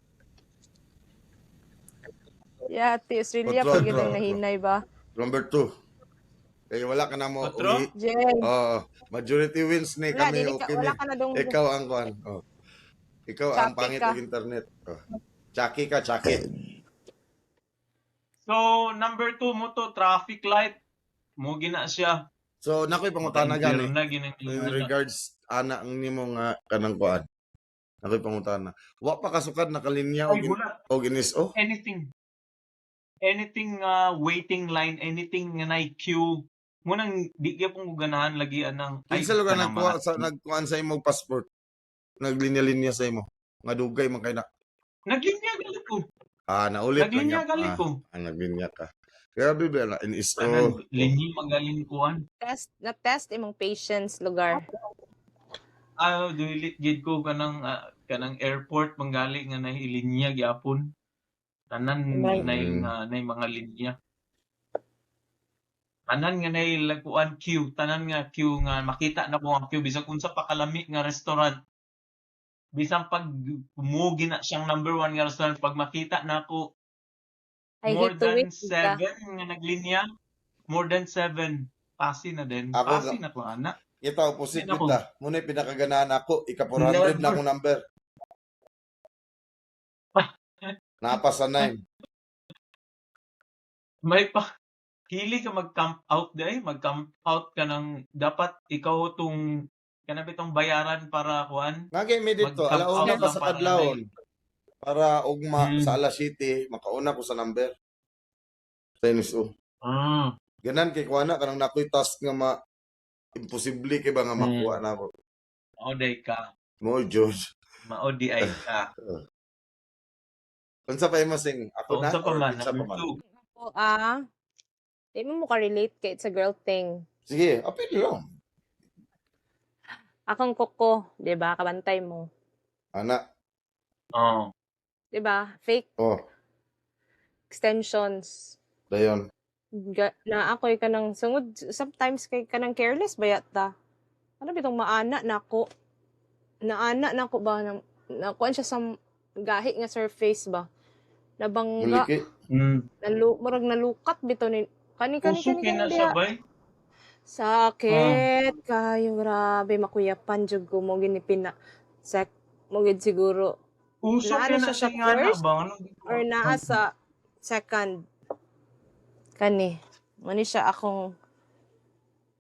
Yeah, ti Australia Otro, pag otro, yun ang otro. nahinay ba? Number 2. Kaya wala ka na mo Otro? uli. Jen. Majority wins ni Wala, kami dili o ka, kini. wala ka na dong Ikaw ang kuan. Ikaw ang Chaki pangit ka. og internet. Chaki ka, chaki. So number 2 mo to traffic light. Mo gina siya. So nakoy pangutana gani Na gini. in regards ana ang nimo nga kanang kuan. Nakoy pangutana. Wa pa kasukad nakalinya Ay wala. og inis oh. Anything waiting line, anything nga na queue. Munang di gyud pong ganahan lagi anang Kinsa lugar kanang nagkuha mga- sa nagkuan sa imong passport? Naglinya-linya sa imo. Nga dugay man kay na. Naglinya gali ko. Naulit lang Naglinya yan. gali ko. Naglinya ka. Kaya bibi na inis Tanan oh. linyi magaling kuan. test imong patience lugar. Dulit gid ko kanang airport manggali nga nahilinya gyapon. Tanan Right. nay mga linya. Tanan nga nay laguan queue, tanan nga queue nga makita na ko ang queue bisag unsa pa kalami nga restaurant. Bisang pag mugi na siyang number 1 nga restaurant pag makita na ako I more hate to than wait ka. 7 nga naglinya, more than 7 pasi na din. Ako Pasi na ko ana. Kita opposite Yan ako. kita. Muna pinakaganahan ako. Ika 400 na akong number. Napa sa 9. May pa hili ka mag-camp out day, mag-camp out ka ng dapat ikaw tong kana bitong bayaran para kuan. Nagay mi dito. Mag-camp Alauna out pa lang sa para kadlawon. Para ugma Hmm. sa alas 7, makauna ko sa number. Sa NSO. Ganan kay kuana kanang nakoy task nga imposible kay ba nga makuha na ako. Maoday ka. Mo George. Maodi ay ka. Unsa pa imasing? Ako na Unsa pa or man, kinsa pa number man? 2. Di mo ka-relate kay it's a girl thing. Sige, apil lang. Akong kuko, di ba? Kabantay mo. Ana. Oh. Di ba? Fake Oh, extensions. dayon. Na ako'y kanang sungod, sometimes kay kanang careless bayat ta. Ano bitong maana na ako? Naana na ako ba? Nakuan siya sa gahi nga surface ba? Nabangga. Muliki. Murag nalukat bito ni kani Usukin na siya diha. bay. Sakit kayo, grabe makuyapan jud ko mo ginipina. Mo gid siguro Usukin Naano na siya siya sa nga na first? ba? Ano? or naa sa second. Kani muni siya akong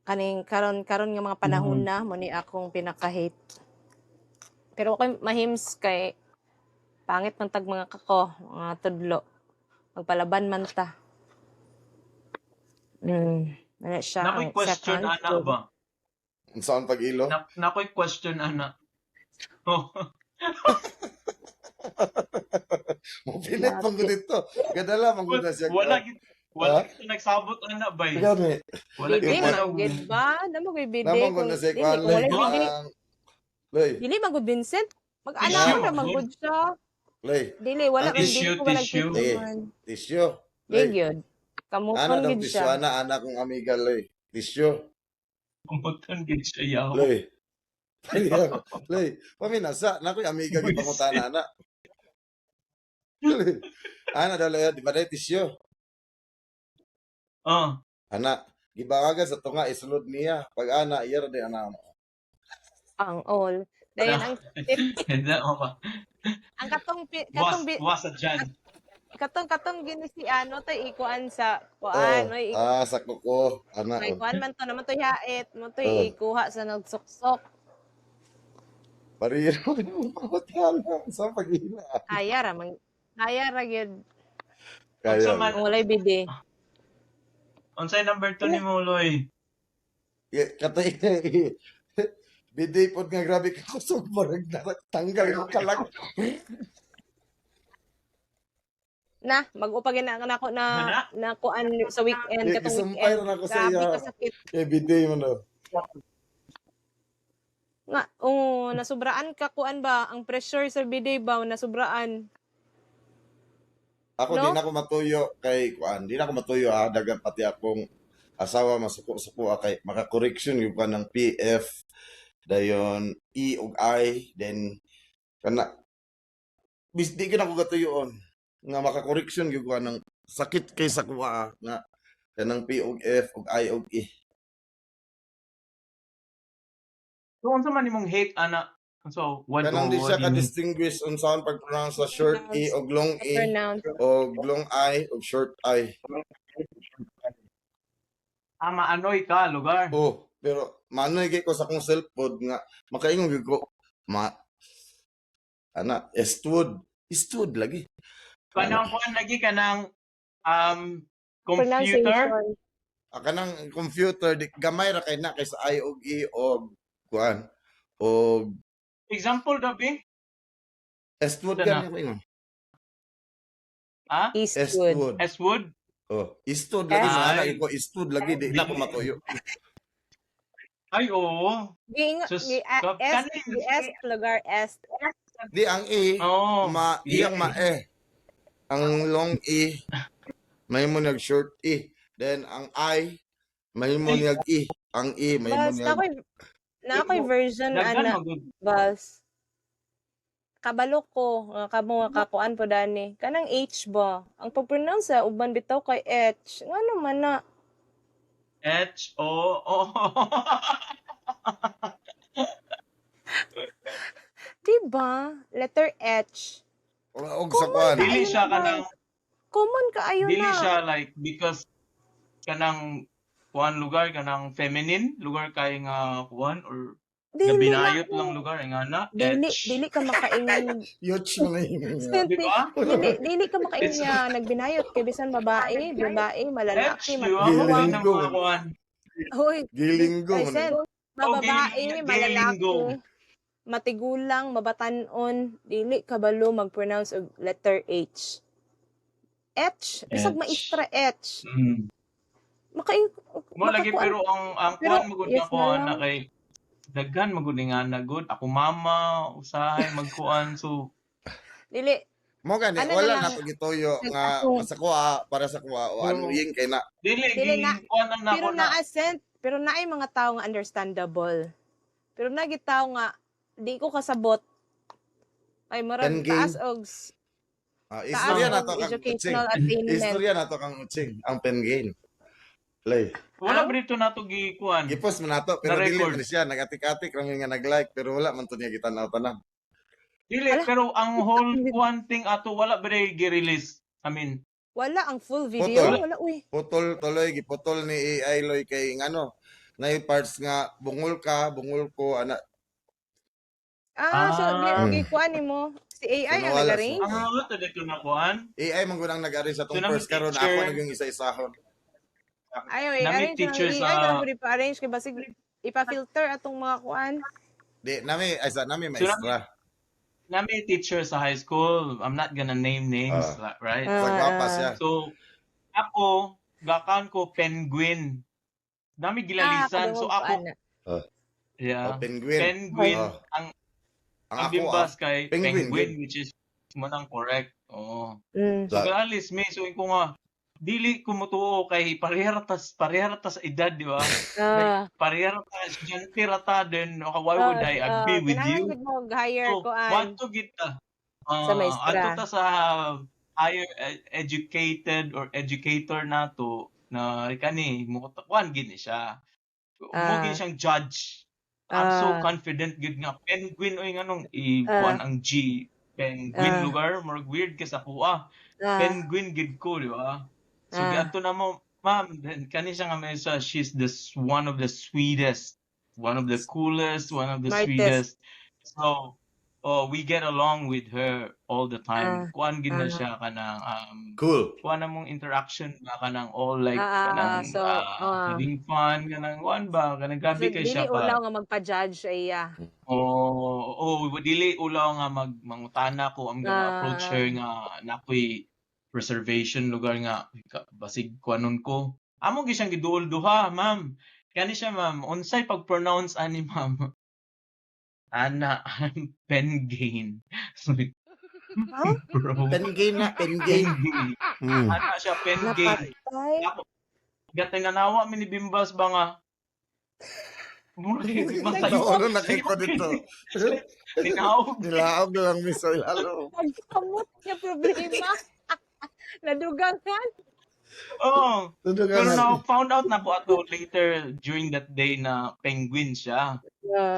kaning karon nga mga panahon na muni akong pinaka-hate. Pero okay mahims kay pangit man tag mga kako, mga tudlo. Magpalaban man ta. Ano siya Nakoy ang question second. ana ba? Saan pag-ilo? Nakoy question ana. Oh. Mo pinit pang dito. Gadala man gud na siya. Wala gid wala Ha? gid nagsabot ana bay. Gani. Wala Bide gid Wala. man gid ba? Namo koy bide Naman kung gud na siya dili kuan kung wala Loy. bide. Loy. Dili man gud Vincent. Mag-ana Tissue, ko na man, magud siya. Loy. Dili wala Ang man tissue, dili ko man tissue. nagtitiman. Tissue. Di Loy. gyud. Kamuton Ana daw gid tissue siya. anak kong amiga Loy. Tissue. Kumutan gid siya yaw. Loy. Loy. Paminasa na ko amiga gyud pangutana ana. Loy. Ana daw Loy, di ba day tissue? Oh. Ana, gibangagan sa tunga isulod niya. Pag ana iya ra di ana. Ang all. Dayon ang Hindi ako. ang katong Was sa dyan. katong gini si ano to ikuan sa kuan oy Sa kuko. Ana. may kuan man to naman to hait mo to Oh. ikuha sa nagsuksok. Pariro yung pangutana. Sa pag-ina. Kaya ra gyud Kaya. man- kung walay bide. Unsay number 2 ni Muloy? Katay biday pod nga grabe ka kusog marag tanggal yung kalag. Na mag-upagin na ako na kuan sa weekend katong Isumpay weekend. na ako sa Grabe iya. ka sakit. Eh biday mo no. Nga, nasubraan ka kuan ba ang pressure sa bide ba nasubraan. Ako No? di na ako matuyo kay kuan. Di na ako matuyo dagan pati akong asawa masuko-suko kay maka-correction yung kuan ng PF dayon E ug I then kana bis di gyud ako gatuyoon nga maka-correction yung kuan ng sakit kay sa kuha nga kanang P ug F ug I ug E. So, unsa man imong hate ana? So, what Kanang di what siya do you mean? ka-distinguish unsaon pag-pronounce sa short E ug long E Pronounce. o long I ug short I. Maanoy ka, lugar. Oh, pero manoy gay ko sa akong cellphone nga makaingon gyud ko Eastwood lagi. Kanang kuan lagi kanang computer. Pronunciation. Kanang computer di gamay ra kay na kay sa I ug E og kuan og Example dabi? Eastwood Ano? kan ko ingon. Ha? Eastwood. Westwood? Oh, Eastwood lagi sa Ay. anak ko Eastwood lagi di ko matuyo. Ay, oo. Sus, S lugar S. Di ang E Oo. iyang ma ang long E may mo nag short E. Then ang I may mo niyag E. Ang E may mo Bas niyag na ako'y version Daghan ana magud. bas. Kabalo ko nga kamo nga kakuan po dani. Kanang H ba? Ang pag-pronounce sa uban bitaw kay H. Ngano man na H O O. diba? Letter H. og sa kuan. Dili siya kanang Common kaayo dili na. siya like because kanang kuan lugar kanang feminine lugar kay nga kuan or Dili binayot na. lang lugar nga na Dili H. dili ka makaingon. Yuch mo na yun. Di ba? Dili ka makaingon nga nagbinayot kay bisan babae, malalaki, H, di ba? Mga Gilinggo. mga kuan. Hoy, Gilinggo mo Present. na. Babae, Gilinggo. malalaki, matigulang, mabatanon, dili kabalo mag-pronounce og letter H. H, bisag H. maestra H. Mm. Mo lagi makakuan- pero ang Pero, kuan magud yes nga kuan na na lang. kay daghan magud nga na good. Ako mama usahay magkuan so Dili, Mo gani Ano wala na na lang, to gituyo nga ako. sa kuha para sa kuha o ano ying kay na dili Dili na- kuan ang nako pero na. na-assent, pero naay mga tao nga understandable. Pero nagitaw nga, di ko kasabot. Ay, marag Endgame. taas og istorya na taas to og kang utsing. educational attainment. Istorya na to kang utsing ang pen game. Lay. Wala brito nato gikuan. Gipos man nato pero dili Na-record. man siya nagatik-atik lang yung nga nag-like pero wala man to niya gitanaw tanan. Dili Ala. pero ang whole kuan thing ato wala bere gi-release. I mean, Wala ang full video. Putol. Wala, uy. Putol tuloy giputol ni AI loy kay ngano na parts nga bungol ko ana So, Ah. gikuan ni mo. Si AI ang Nawala nag-arrange. ang mga to dito na kuan. AI man gud ang nag-arrange sa tong So, nami first karon teacher. ako naging isa-isahon. Ayaw, Nami i-arrange teacher ng sa- AI. Ganun mo pa-arrange. Kaya basig, ipa-filter atong mga kuan. Di, nami, ay sa nami So, maestra. nami teacher sa high school. I'm not gonna name names, right? Sa gwapa siya. So, ako, gakan ko penguin. Dami gilalisan. So, kadungog ako, ana. yeah. Penguin. Penguin. Oh. Ang Ang ang ako, bimbas kay penguin, penguin, which is manang correct. Oo. Mm. So, Sa- galis, may so ko nga, dili ko mutuo kay pareharatas edad, di ba? Ah, Pareharatas, estudyante rata din. Why would I agree with kailangan you? gud mo hire So, kuan want to get sa maestra. ato ta sa higher educated or educator nato na kani mo kuan gini siya. Mo gini siyang judge. I'm so Ah. confident gid nga penguin oy nganong kuan ang G penguin lugar murag weird ka sa kuha. Penguin gid ko, di ba? So giadto na mo ma'am, kani siya nga may sa she's one of the sweetest, one of the coolest, one of the Smartest. sweetest. So we get along with her all the time. Kuan gid na siya kanang Cool. kuan na mong interaction ba kanang all like kanang So, having fun kanang kuan ba kanang so grabe kay dili siya ulaw ka. nga magpa-judge ay Dili ulaw nga mangutana ko I'm gonna approach her nga nakoy preservation lugar nga basig kuanon ko. Amo gi siyang giduol duha, ma'am. Kani siya, ma'am. Unsay pag-pronounce ani, ma'am? Ana, Pengain. Bro. Pengain na, pengain. Ana siya, Pengain. napatay. Ako, gatay nanawa mi ni Bimbas ba nga? Ano nakiko dito? Tinawag. Nilaog na lang miso lalo. Nagkamot niya problema. Nadugangan. Oh. Tudo Pero ka now, found out na ko ato later during that day na penguin siya.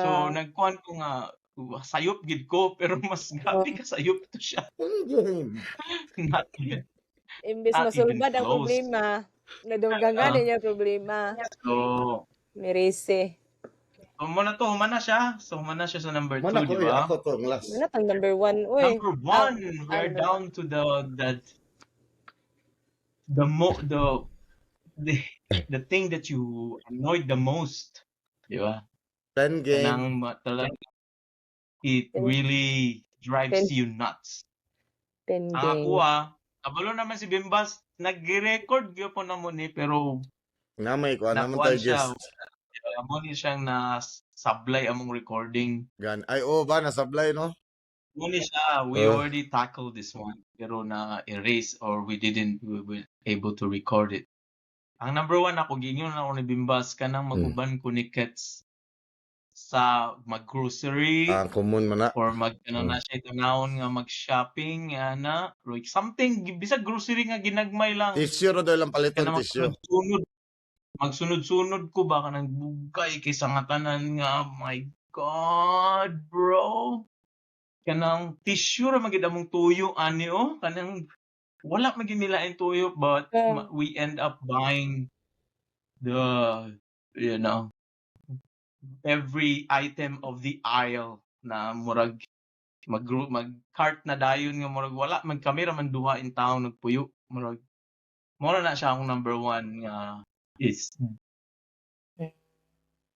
So, nagkuhan ko nga, sayop gid ko, pero mas grabe ka sayop to siya. Not yet. Imbes Not masulbad even ang close. problema. Nadugangan niya problema. So, Merese. humana siya. So, humana siya sa number 2, Mana ko di ba? ako to ang last. Ano tang number 1? Uy. Number 1, we're down to the thing that you annoyed the most. Di ba? Pengain. Nang talaga, it really drives you nuts. Ang ako Pending. kabalo naman si Bimbas, nag-record gyud po na mo ni, pero Namay ko, naman nakuha tayo siya. guest. Mo ni siyang na-sablay among recording. Gan. Ay, ba, nasablay, no? Mo ni siya, we already tackled this one, pero na-erase or we were able to record it. Ang number 1 ako, gingon ako ni Bimbas, kanang mag-uban ko ni Kets sa mag-grocery, Common man na. or na siya itanawon nga mag-shopping, na, like something, bisag grocery nga ginagmay lang. Tissue ro daw lang palitan Kana tissue. magsunod-sunod ko ba kanang bugay kay sa nga tanan nga, my God, bro. Kanang tissue ra magid among tuyo ani kanang wala magid nila ang tuyo, but we end up buying the every item of the aisle na murag mag-cart na dayon nga murag wala man kamera man duha in town nagpuyo murag mura na siya akong number 1 nga is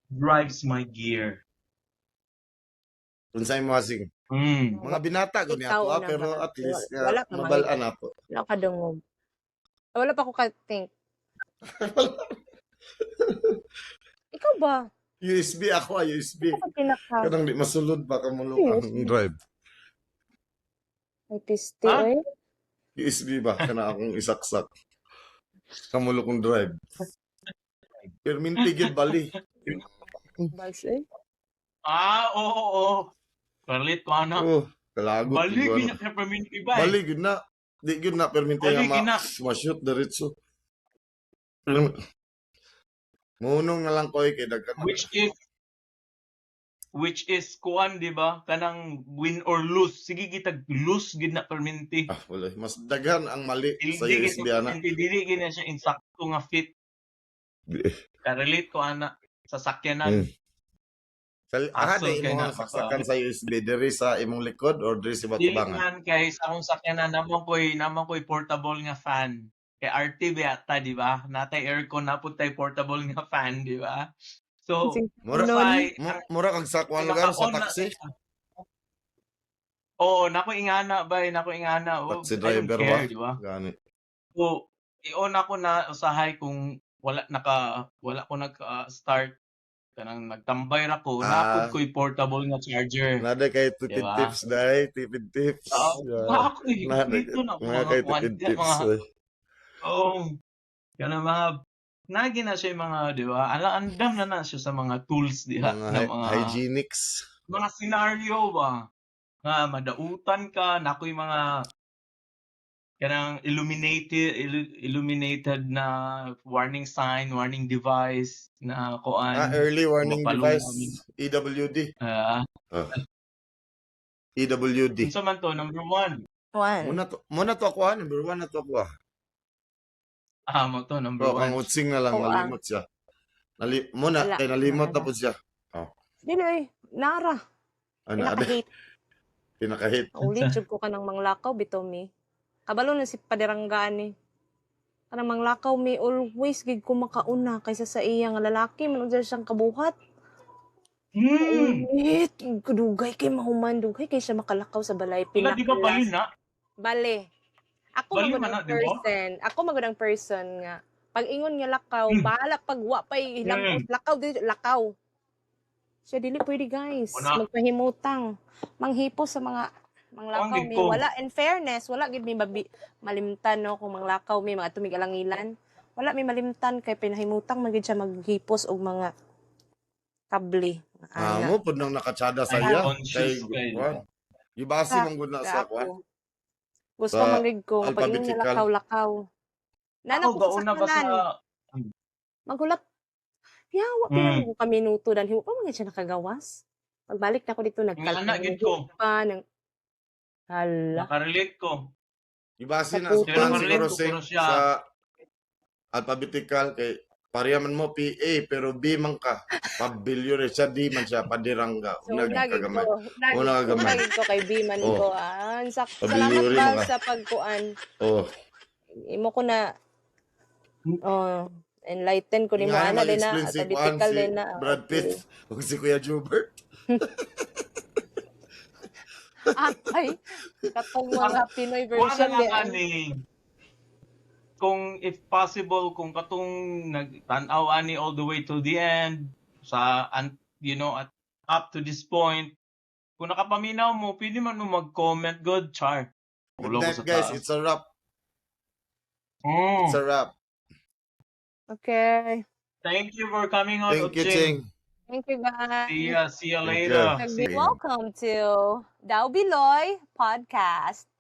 drives my gear. Unsay mo asing. Mga binata ko niya Ikaw ako, na pero ba? at least Wala ka mabalaan ako. Wala ka dungog. Wala pa ako ka-think. Ikaw ba? USB ako, USB. Ako pinaka. Kanang di masulod pa kamulok ang drive. May piste, eh. USB ba? Kana akong isaksak. Kamulok kong drive. Pero mintigid bali. Bags, eh. Oo. Palit ko ana. Kalagot. Balik niya sa perminti ba? Bali, gud na. Di gud na perminti Bali, gina. ma-shoot diretso. Munong na lang ko kay daghan. Which is kuan, di ba? Kanang win or lose. Sige kitag lose gid na perminti. Wala. Mas daghan ang mali sa Dili USB ana. dili gina siya insakto nga fit. Ka-relate ko ana sa sakyanan. Ahade kay imo na- saksakan sa USB diri sa imong likod or diri sa Dili batubangan. man kay sa akong sakyanan namang ko'y portable nga fan. Kay RT beata, di ba? Natay aircon na pud tay portable nga fan, di ba? So, Mura, say, mura kag sa kuan lugar sa nakaon na, taxi. oo, nako ingana ba, nako ingana, oh, Taxi I don't driver ba? care, di ba? Gani. So, i-on ako na usahay kung wala ko nag-start kanang nagtambay ra ko, napud Ah, ko'y portable nga charger, nada kay di tipid ba? tips dai, tipid tips. Ako Nada dito na ko mga mga kay kuwan tipid diya, tips. mga kanang mga nagi na siya yung mga, di ba? Andam na siya sa mga tools diha Mga na mga hygienics. scenario ba nga madautan ka na ako'y mga kanang illuminated na warning sign, warning device na kuan Early warning mapalong device, EWD. ah Ah, EWD. unsa man to number 1 One. Muna to ako number 1 na to ako. mo to number Kang 1 utsing na lang Oo, nalimot siya. Muna Wala. kay nalimot na Nara. po siya. Dili, nara. Ano ada Pinaka-hate. pinakahit. Ulit jud ko kanang manglakaw bitaw mi. Kabalo na si padiranggaan ni. Kanang manglakaw mi always gid ko makauna kaysa sa iya nga lalaki man unsa siyang kabuhat. Ulit kudugay kay mahuman dugay kay siya makalakaw sa balay Ila di ba bali pinaklas. na? Bale. Ako Bali magud man na, ang di ba? person. Ako magud ang person nga pag ingon nga lakaw, bahala pag wa pay hilambot lakaw dili lakaw. Siya dili pwede guys. Una. Magpahimutang. Manghipo sa mga manglakaw Ang mi. ko. Wala in fairness, wala gid mi malimtan no kung manglakaw mi mga tumig alangilan. Wala mi malimtan kay pinahimutang man gid siya maghipos og mga kable. Ana. Mo pud nang nakatsada sa Ay, iya conscious kay kayo. kuan. Gibasi man gud na sa Ako. kuan. Gusto Sa man gid ko pag ingon nga alphabetical. lakaw-lakaw. Nana Ako ko gauna sa ba sa sakyanan. Magulat. Yawa pinang ko kami minuto dan hiwa pa man siya nakagawas. Pagbalik na ko dito Ingana gid ko. pa ng hala. Nakarelate ko. Gibasi na Sa sa kuan puto. siguro Ko, sing pero siya. sa alphabetical kay parehaman mo PA pero B man ka. Pabilion siya D man siya padirangga. So, Una unagid kagamay. ko. Una kagamay. Unagid ko kay Biman Oh. ko. Salamat Pabiliuri ba mga. sa pagkuan. Oh, Imo ko na enlighten ko ni mo nga ana din na mag-explain si kuan alphabetical si din na. Brad Pitt ug si Kuya Jubert. Ay, katong mga Pinoy Kuha version na din. lang ani. Kung if possible, kung katong nagtanaw ani all the way to the end, sa, at up to this point, kung nakapaminaw mo, pwede man mo mag-comment, good, char. Good Ulo ko night sa guys, taas. it's a wrap. Mm. It's a wrap. Okay. Thank you for coming on, Thank you, Oching. Ching. Thank you guys. See ya Thank later. you. Welcome to Daw Biloy Podcast.